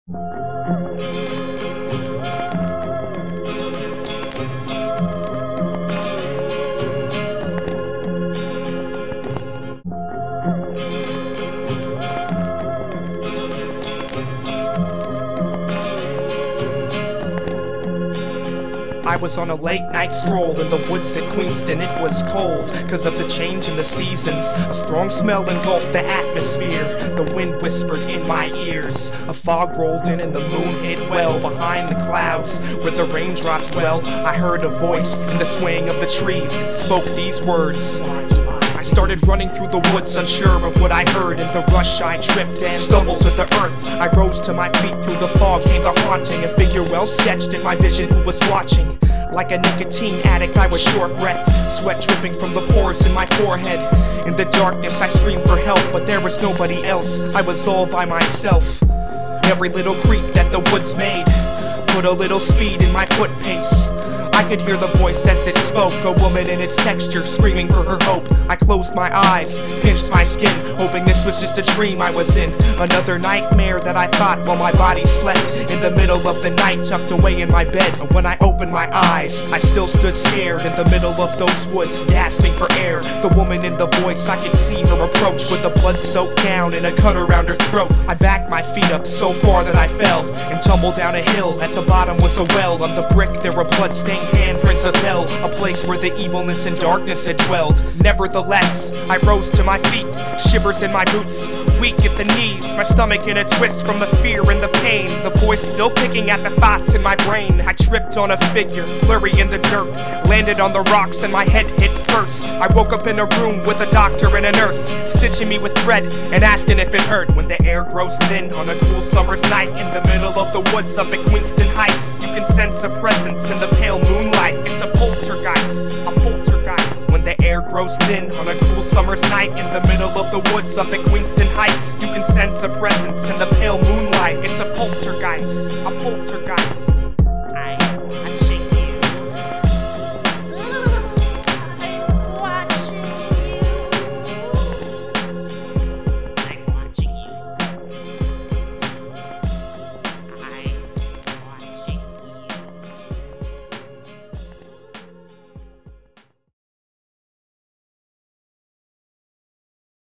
I was on a late night stroll in the woods at Queenston. It was cold, cause of the change in the seasons. A strong smell engulfed the atmosphere. The wind whispered in my ears. A fog rolled in and the moon hid well behind the clouds where the raindrops dwell. I heard a voice in the swaying of the trees, spoke these words. I started running through the woods, unsure of what I heard. In the rush I tripped and stumbled to the earth. I rose to my feet, through the fog came the haunting. A figure well sketched in my vision who was watching. Like a nicotine addict I was short breath, sweat dripping from the pores in my forehead. In the darkness I screamed for help, but there was nobody else. I was all by myself. Every little creak that the woods made put a little speed in my foot pace. I could hear the voice as it spoke, a woman in its texture screaming for her hope. I closed my eyes, pinched my skin, hoping this was just a dream I was in. Another nightmare that I thought while my body slept. In the middle of the night, tucked away in my bed. When I opened my eyes, I still stood scared in the middle of those woods, gasping for air. The woman in the voice, I could see her approach with a blood-soaked gown and a cut around her throat. I backed my feet up so far that I fell and tumbled down a hill. At the bottom was a well. On the brick there were bloodstains, handprints of hell, a place where the evilness and darkness had dwelled. Nevertheless, I rose to my feet, shivers in my boots, weak at the knees, my stomach in a twist from the fear and the pain. The voice still picking at the thoughts in my brain. I tripped on a figure, blurry in the dirt, landed on the rocks and my head hit first. I woke up in a room with a doctor and a nurse, stitching me with thread and asking if it hurt. When the air grows thin on a cool summer's night, in the middle of the woods up at Queenston Heights, you can sense a presence in the pale moonlight. It's a poltergeist, a poltergeist. When the air grows thin on a cool summer's night, in the middle of the woods up at Queenston Heights, you can sense a presence in the pale moonlight. It's a poltergeist, a poltergeist.